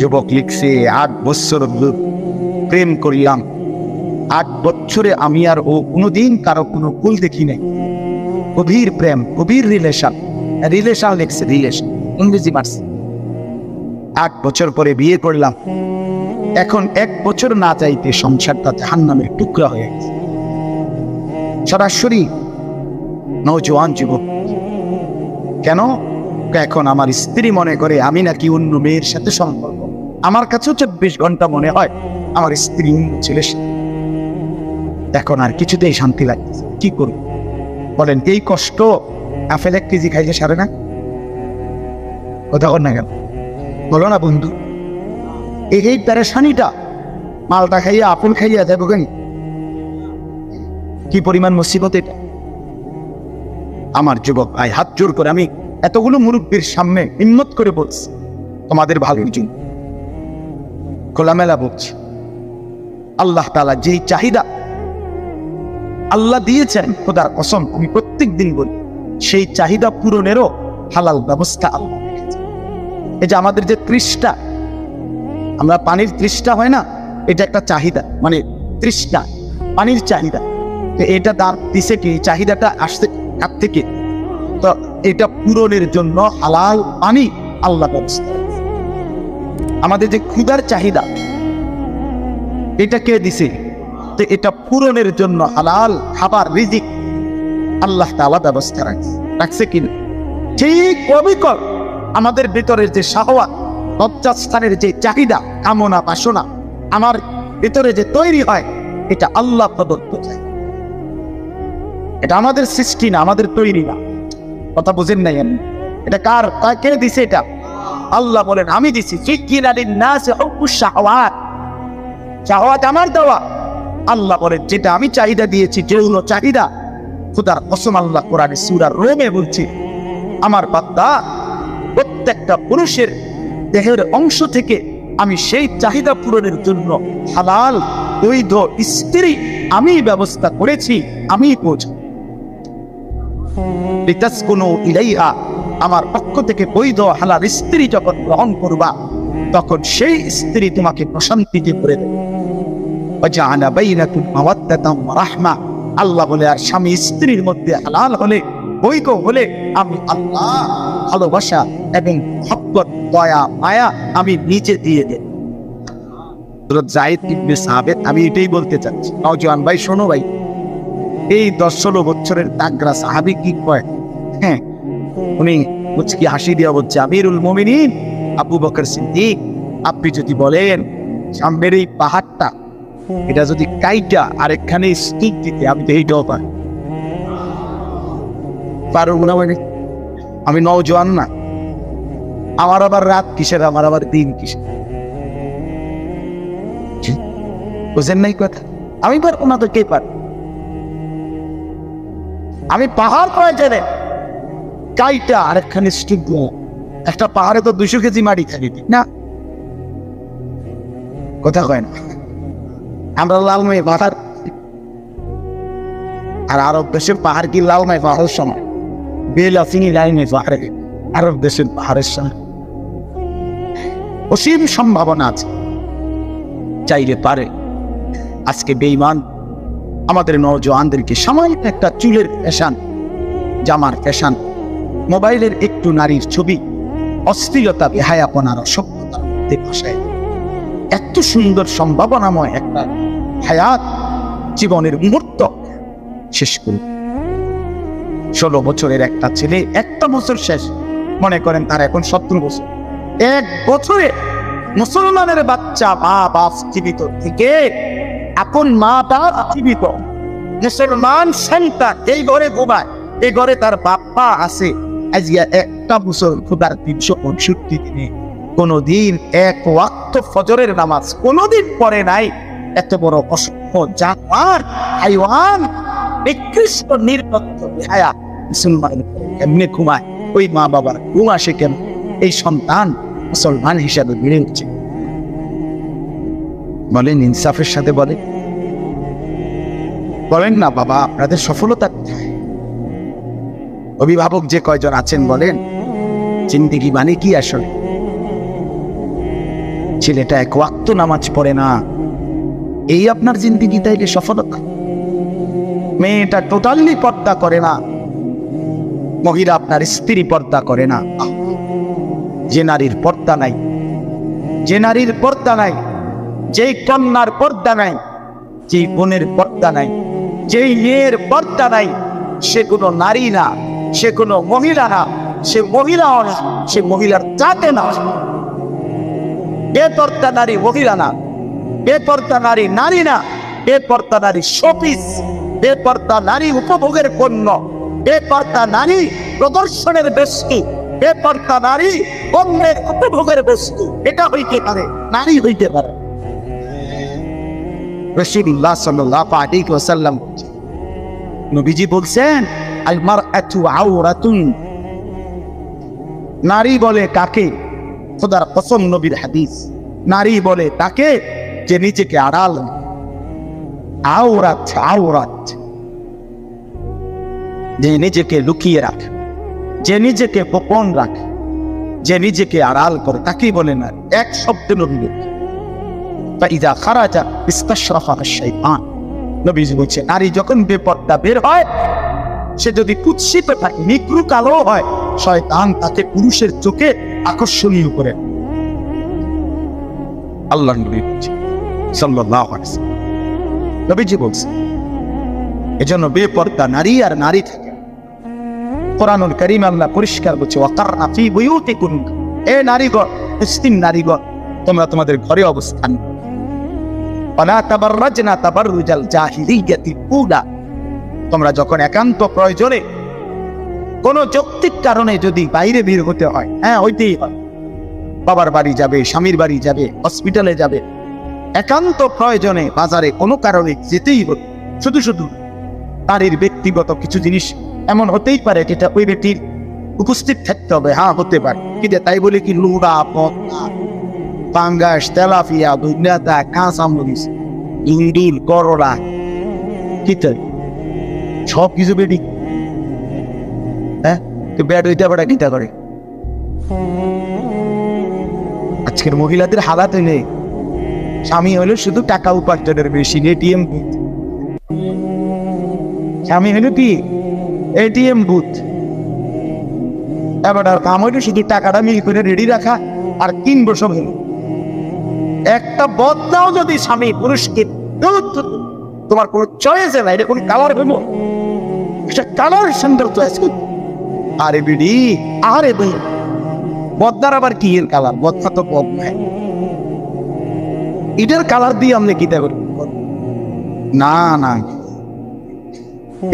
যুবক লিখছে 8 বছর প্রেম করিলাম, 8 বছরে আমি আর ও কোনোদিন কারো কোনো ভুল দেখি নাই। গভীর প্রেম, গভীর রিলেশন লিখছে, রিলেশন ইংরেজি মার্স। 8 বছর পরে বিয়ে করলাম, এখন 1 বছর না চাইতে সংসারটা জাহান্নামের টুকরা হয়ে গেছে। সরাসরি নওজোয়ান যুবক, কেন? এখন আমার স্ত্রী মনে করে আমি নাকি অন্য মেয়ের সাথে সম্পর্ক। আমার কাছেও 24 ঘন্টা মনে হয় আমার স্ত্রী অন্য ছেলের সাথে। এখন আর কিছুতেই শান্তি লাগতেছে, কি করব বলেন? এই কষ্ট আপেল 1 কেজি খাইলে সারে না? কথা কর না কেন? বলো না বন্ধু, এই প্যারেশানিটা মালটা খাইয়া আপেল খাইয়া যাবো কেন? কি পরিমাণ মুসিবত এটা! আমার যুবক ভাই, হাত জোর করে আমি এতগুলো মুরব্বীর সামনে হিম্মত করে বলছি, তোমাদের ভালোর জন্য খোলামেলা বলছি। আল্লাহ তাআলা যেই চাহিদা আল্লাহ দিয়েছেন, খোদার কসম আমি প্রত্যেক দিন বলি, সেই চাহিদা পূরণেরও হালাল ব্যবস্থা আল্লাহ রেখেছেন। এই যে আমাদের যে তৃষ্ণা, আমরা পানির তৃষ্ণা হয় না, এটা একটা চাহিদা, মানে তৃষ্ণা, পানির চাহিদা। তো এটা দাঁত দিছে কি, চাহিদাটা আসছে কার থেকে? তো এটা পূরণের জন্য হালাল পানি আল্লাহ ব্যবস্থা রেখেছে। আমাদের যে ক্ষুধার চাহিদা, এটা কে দিছে? তো এটা পূরণের জন্য হালাল খাবার, রিজিক আল্লাহ তাআলা ব্যবস্থা রাখছে কিনা? ঠিক অবিকল আমাদের ভিতরের যে শাহওয়াত, লজ্জাস্থানের যে চাহিদা, কামনা বাসনা আমার ভিতরে যে তৈরি হয়, এটা আল্লাহ প্রদত্ত চাই। এটা আমাদের সৃষ্টি না, আমাদের তৈরি না। কথা বুঝেন নাই? এটা কার, কে দিছে? এটা আল্লাহ বলেন আমি দিছি। শাহওয়াত আমার দেওয়া। আল্লাহ বলেন যেটা আমি চাহিদা দিয়েছি, যেগুলো চাহিদা, খোদার কসম আল্লাহ কোরআনে সূরা রোমে বলছে, আমার বান্দা প্রত্যেকটা পুরুষের দেহের অংশ থেকে আমি সেই চাহিদা পূরণের জন্য হালাল বৈধ স্ত্রী আমি ব্যবস্থা করেছি, আমি পৌঁছ লিতাসকুনু ইলাইহা, আমার পক্ষ থেকে বৈধ হালাল স্ত্রী যখন গ্রহণ করবা, তখন সেই স্ত্রী তোমাকে প্রশান্তিতে ভরে দেবে। ওয়াজআলা বাইনাকুম মাওয়াদ্দাতাম ওয়া রাহমা, আল্লাহ বলে আর স্বামী স্ত্রীর মধ্যে হালাল হলে, বৈধ হলে, আমি আল্লাহ ভালোবাসা এবং মহব্বত, দয়া, মায়া আমি নিজে দিয়ে দেব। হযরত যায়েদ ইবনে সাবিত, আমি এটাই বলতে চাচ্ছি, নওজোয়ান ভাই শোনো ভাই, এই 10-16 বছরের তাগড়া সাহাবী কি কয়, হ্যাঁ, উনি মুচকি হাসি দিয়া বলছে, আমিরুল মুমিনিন আবু বকর সিদ্দিক, আপনি যদি বলেন সামনের এই পাহাড়টা, এটা যদি কাইটা আরেকখানে স্টিক দিতে, আমি তো এইটাও পারবো না। মানে আমি নওজোয়ান না, আমার আবার রাত কিসের, আমার আবার দিন কিসের? বুঝেন নাই কথা? আমি পারবো না তো কে পার? আমি পাহাড় কয় জানে কাইটা আরেকখানে স্টিক দেবো। একটা পাহাড়ে তো 200 কেজি মাটি থাকে না? কথা কয় না? আমরা লালমাই পাহাড়, আর আরব দেশের পাহাড় কি লালমাই পাহাড়ের সময়? বেল আসিনি লাইনে পাহাড়ে, আরব দেশের পাহাড়ের সময় অসীম সম্ভাবনা আছে, চাইলে পারে। আজকে বেঈমান আমাদের নওজোয়ানদেরকে সামান্য একটা চুলের ফ্যাশন, জামার ফ্যাশন, মোবাইলের একটু নারীর ছবি, অশ্লীলতা, বেহায়াপনার, অসভ্যতার মধ্যে ভাসায় এত সুন্দর সম্ভাবনাময় একটা হায়াত, জীবনের মুহূর্ত শেষ করে। 16 বছরের একটা ছেলে, একটা বছর শেষ, মনে করেন তার এখন 17 বছর। 1 বছরে মুসলমানের বাচ্চা, মা বাপ জীবিত থেকে, আপন মা বাপ জীবিত, মুসলমান সন্তান এই ঘরে ঘুমায়, এই ঘরে তার বাপ্পা আছে। আজকে একটা বছর খোদার 365 দিনে কোনদিন 1 ওয়াক্ত ফজরের নামাজ কোনদিন পড়ে নাই। এত বড় অসভ্য জানোয়ার, হাইওয়ান, নিকৃষ্ট, নির্লজ্জ, বেহায়া মুসলমান এমনি ঘুমায়? ওই মা বাবার ঘুম আসে কেন? এই সন্তান মুসলমান হিসাবে বেড়ে উঠছে। বলেন ইনসাফের সাথে বলেন না বাবা, আপনাদের সফলতা কোথায়? অভিভাবক যে কয়জন আছেন বলেন, জিন্দেগি মানে কি আসলে? ছেলেটা এক ওয়াক্ত নামাজ পড়ে না, এই আপনার জিন্দেগি তাইলে সফলতা? মেয়েটা টোটালি পর্দা করে না, মহিলা আপনার স্ত্রী পর্দা করে না। যে নারীর পর্দা নাই, যে নারীর পর্দা নাই, যেই কন্যার পর্দা নাই, যেই বোনের পর্দা নাই, যেই মেয়ের পর্দা নাই, সে কোনো নারী না, সে কোনো মহিলা না, সে মহিলাও না, সে মহিলার জাতে না। বেপর্দা নারী মহিলা না, বেপর্দা নারী নারী না, বেপর্দা নারী শোপিস, বেপর্দা নারী উপভোগের পণ্য, বেপর্দা নারী প্রদর্শনের বস্তু, বেপর্দা নারী অন্যের উপভোগের বস্তু। এটা হইতে পারে, নারী হইতে পারে। রাসূলুল্লাহ সাল্লাল্লাহু আলাইহি ওয়াসাল্লাম নবীজি বলছেন, আল মারআতু আওরাতুন, নারী বলে কাকে? খোদার কসম, নবীর হাদিস, নারী বলে তাকে যে নিজেকে আড়াল, আওরাত, আওরাত, যে নিজেকে লুকিয়ে রাখে, যে নিজেকে গোপন রাখে, যে নিজেকে আড়াল করে, তাকেই বলে না। এক শব্দে নবী ফাইদা খারাজা ইস্তাশরাফা আশ-শাইতান, নবীজি বলছে নারী যখন বেপর্দা বের হয়, সে যদি কুৎসিত থাকে, নিকৃ কালো হয়, শয়তান তাকে পুরুষের চোখে আকর্ষণীয় করে। আল্লাহ নবী সাল্লাল্লাহু আলাইহি ওয়াসাল্লাম নবীজি বলছে, এজন্য বেপর্দা নারী আর নারী থাকে। কোরআনুল কারীম আল্লাহ পরিষ্কার বলছে, ওয়াকারনা ফি বুয়ুতিকুন, এ নারীগণ, মুসলিম নারীগণ, তোমরা তোমাদের ঘরে অবস্থান, ওয়ালা তাবাররাজনা তাবাররুজাল জাহিলিয়াতিল উলা, তোমরা যখন একান্ত প্রয়োজনে কোন যৌক্তিক কারণে যদি বাইরে বের হতে হয়, হ্যাঁ হইতেই হয়, বাবার বাড়ি যাবে, স্বামীর বাড়ি যাবে, হসপিটালে যাবে, একান্ত প্রয়োজনে বাজারে কোনো কারণে যেতেই হবে। শুধু শুধু নারীর ব্যক্তিগত কিছু জিনিস এমন হতেই পারে যেটা ওই ব্যক্তির উপস্থিত থাকতে হবে, হ্যাঁ হতে পারে, কিন্তু তাই বলে কি লুড়া, পদ্মা, পাঙ্গাস, তেলাপিয়া, দুনিয়াটা, কাঁচামরিচ, ইন্ডিল, করলা, কি সব কিছু বেডি, হ্যাঁ তো ব্যাড হইতে পারে কিতা করে। আজকের মহিলাদের হালাত নেই, স্বামী হলো শুধু টাকা উপার্জনের মেশিন, এটিএম বুথ, স্বামী হলো কি এটিএম বুথ, এবার আর কাম হইলো শুধু টাকাটা মিল করে রেডি রাখা আর কিনবো সব। হলো একটা বদলাও যদি স্বামী পুরুষকে, তোমার কোনো চয়েস নাই, এটা কোনো কালার হইল, কালার সুন্দর চয়েস করতে, আরে বিডি, আরে ভাই বদনার আবার কি এর কালার? বদনা তো বদনা, এটার কালার দিয়ে আপনি কি দেবেন? না না,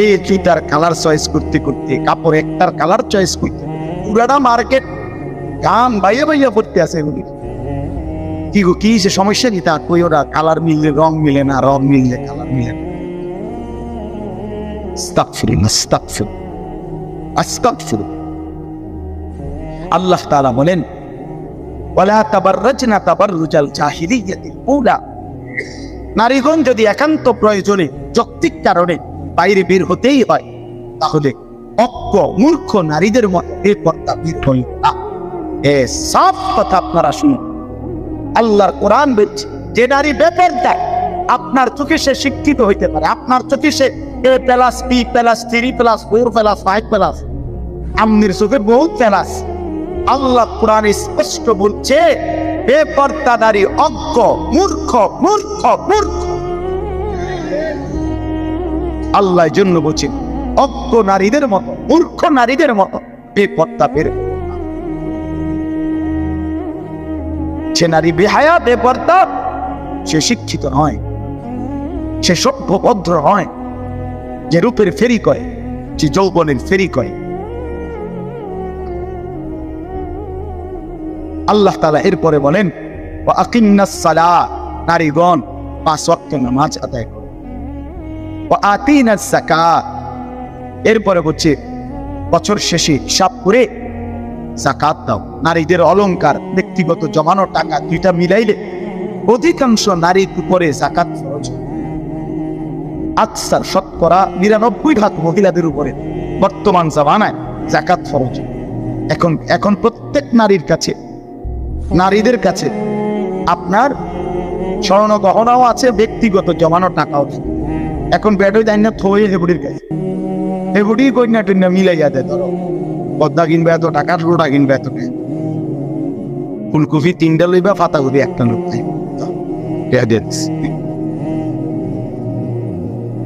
এই জুতার কালার চয়েস করতে করতে, কাপড় একটার কালার চয়েস করতে পুরাটা মার্কেট গান বাইয়া বাইয়া পড়তে আছে। এগুলি কি গো, কি সে সমস্যা কি? তার কই ওরা কালার মিললে রং মিলে না, রং মিললে কালার মিলে না। আস্তাগফিরুল্লাহ, আস্তাগফিরুল্লাহ, আস্তাগফিরুল্লাহ। আল্লাহ তাআলা বলেন, ওয়ালা তাবাররাজনা তাবাররুজাল জাহিলিয়াতিল উলা, নারীগণ যদি একান্ত প্রয়োজনে, যৌক্তিক কারণে বাইরে বের হতেই হয়, তাহলে অজ্ঞ মূর্খ নারীদের মতো বেপর্দা বের হই না। এ সব কথা আপনারা শুনুন, আল্লাহর কোরআন বলছে যে নারী বেপর্দা, আপনার চোখে সে শিক্ষিত হইতে পারে, আপনার চোখে সে A+B+C+4+5+, আমনের চোখে বহুত প্লাস। আল্লাহ কোরআনে স্পষ্ট বলছে বেপর্দা নারী অজ্ঞ, মূর্খ, মূর্খ, মূর্খ। আল্লাহ জন্য বলছে অজ্ঞ নারীদের মতো, মূর্খ নারীদের মতো বেপর্দা বের। সে নারী বেহায়া, বেপর্দা, সে শিক্ষিত নয়, সে সভ্য ভদ্র নয়, যে রূপের ফেরি করে, যে যৌবনের ফেরি করে। আল্লাহ তাআলা এরপরে বলেন, ওয়া আকিমনাস সালাহ, নারীগণ 5 ওয়াক্ত নামাজ আদায় করো। ওয়া আতিনাস যাকাত, এরপরে বলছে বছর শেষে হিসাব করে যাকাত দাও। নারীদের অলংকার, ব্যক্তিগত জমানো টাকা দুইটা মিলাইলে অধিকাংশ নারীর উপরে যাকাত ফরজ। আকসার, শতকরা 99% মহিলাদের উপরে বর্তমান জামানায় যাকাত ফরজ। এখন প্রত্যেক নারীর কাছে, নারীদের কাছে আপনার স্বর্ণ গহনাও আছে, ব্যক্তিগত জমানো টাকাও আছে। এখন ব্যাটই দেয় না, থয়ে হেবুড়ির কাছে, হেবুড়ি কন্যা টন্যা মিলাইয়া দেয়। ধরো পদ্মা কিনবে এত টাকা, রোটা কিনবে এত টাকা, ফুলকপি 3টা লইবা, পাতাকপি 1টা লোক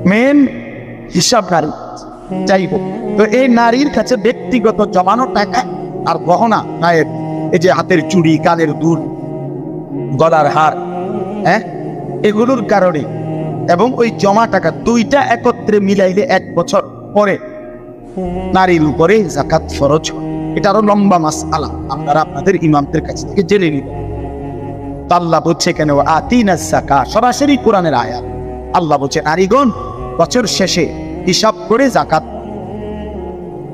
মেন হিসাব নারী। যাই হোক, তো এই নারীর কাছে ব্যক্তিগত জমানো টাকা আর গহনা, গায়ের এই যে হাতের চুড়ি, কানের দুল, গলার হার, এগুলোর কারণে এবং ওই জমা টাকা দুইটা একত্রে মিলাইলে 1 বছর পরে নারীর উপরে যাকাত ফরজ হয়। এটা আরো লম্বা মাসআলা, আপনারা আপনাদের ইমামদের কাছ থেকে জেনে নিবেন। আল্লাহ বলছে কেন আতিনাস যাকাত, সরাসরি কোরআনের আয়াত। আল্লাহ বলছে নারীগণ বছর শেষে হিসাব করে যাকাত,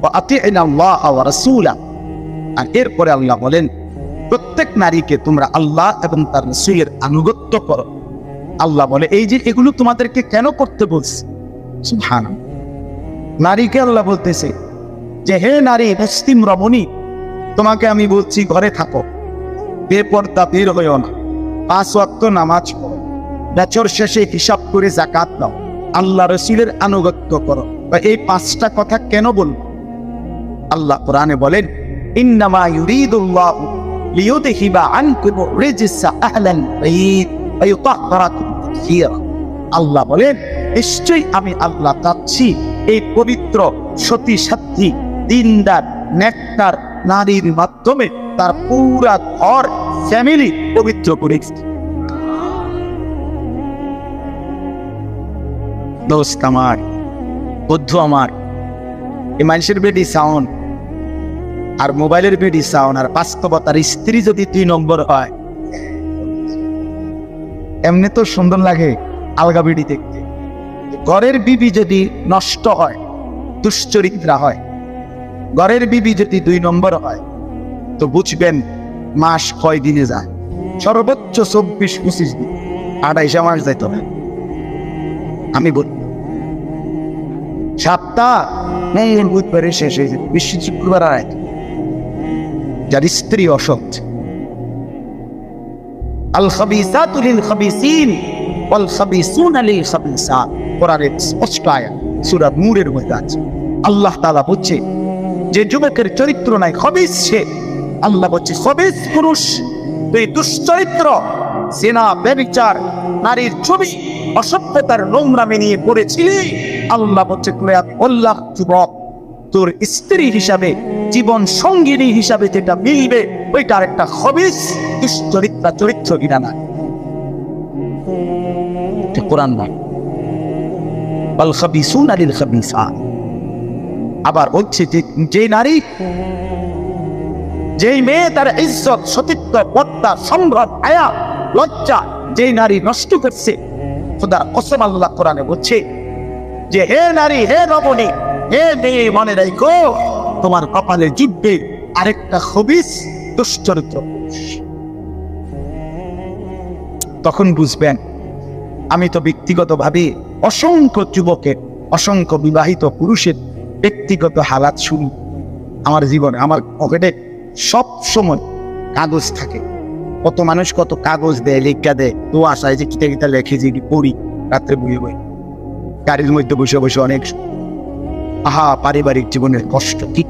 ওয়া আতিনাল্লাহ ওয়া রাসূলা। আর এরপরে আল্লাহ বলেন প্রত্যেক নারীকে তোমরা আল্লাহ এবং তার রাসূলের আনুগত্য করো। আল্লাহ বলে এই যে এগুলো তোমাদেরকে কেন করতে বলছে, সুবহানাল্লাহ। নারীকে আল্লাহ বলতেছে যে হে নারী মুসলিম রমণী, তোমাকে আমি বলছি ঘরে থাকো, বেপর্দা বের হইও না, 5 ওয়াক্ত নামাজ পড়ো, বছর শেষে হিসাব করে যাকাত দাও, আল্লাহ রাসূলের আনুগত্য করো। এই 5টা কথা কেন বলবো? আল্লাহ কোরআনে বলেন ইন্নামা ইউরিদুল্লাহু লিইউযহিবা আনকুম রিজসা আহলাল বাইত ওয়া ইউতাহহিরাকুম তাতহীরা। আল্লাহ বলেন নিশ্চয়ই আমি আল্লাহ চাচ্ছি এই পবিত্র সতী সাধ্বী দিনদার নেককার নারীর মাধ্যমে তার পুরা ঘর ফ্যামিলি পবিত্র করে। দোস্ত আমার, বন্ধু আমার, এই মানুষের বেডি সাউন্ড আর মোবাইলের বেডি সাউন্ড আর বাস্তবতার স্ত্রী যদি 2 নম্বর হয়, এমনি তো সুন্দর লাগে আলগা বেডি দেখতে। ঘরের বিবি যদি নষ্ট হয়, দুশ্চরিত্রা হয়, ঘরের বিবি যদি 2 নম্বর হয়, তো বুঝবেন মাস কয় দিনে যায়, সর্বোচ্চ 24-25 দিন, 28 মাস যাইত না। আমি বলি সপ্তাহ বুধবারে শেষ হয়ে যায়, বিশ্ব শুক্রবার আর যার স্ত্রী অসৎ। আল খাবিসাতু লিল খাবিসিন ওয়াল খাবিসুনা লিল খাবিসাত, কোরআনের স্পষ্ট আয়াত সূরা নূরের মধ্যে আছে। আল্লাহ তাআলা বলছে যে যুবকের চরিত্র নাই, খবিস সে। আল্লাহ বলছে খবিস পুরুষ, তুই দুশ্চরিত্র, জিনা, ব্যভিচার, নারীর ছবি, অসভ্যতার নোংরামি নিয়ে পড়েছিলি। আল্লাহ বলছে তুই আল্লাহ যুবক, তোর স্ত্রী হিসাবে, জীবন সঙ্গিনী হিসাবে যেটা মিলবে ওইটার একটা খবিস দুশ্চরিত্রা চরিত্র কিনা না। কোরআন না ওয়াল খাবিসুনা লিল খাবিসাত। আবার বলছে যে নারী, যেই মেয়ে তার ইজ্জত, সতীত্ব, পর্দা, সম্ভ্রম, হায়া, লজ্জা যেই নারী নষ্ট করছে, খোদার কসম আল্লাহ কোরআনে বলছে যে হে নারী, হে রমণী, হে মেয়ে, মনে রাখো তোমার কপালে জুটবে আরেকটা খবিস দুশ্চরিত্র। তখন বুঝবেন আমি তো ব্যক্তিগতভাবে অসংখ্য যুবকের, অসংখ্য বিবাহিত পুরুষের ব্যক্তিগত হালাত শুনি আমার জীবনে। আমার পকেটে সব সময় কাগজ থাকে, কত মানুষ কত কাগজ দেয়, লেখা দেয়, তো আশায় যে কিতা কিতা লেখে যে পড়ি রাত্রে বইয়ে বই, গাড়ির মধ্যে বসে বসে অনেক আহা পারিবারিক জীবনের কষ্ট ঠিক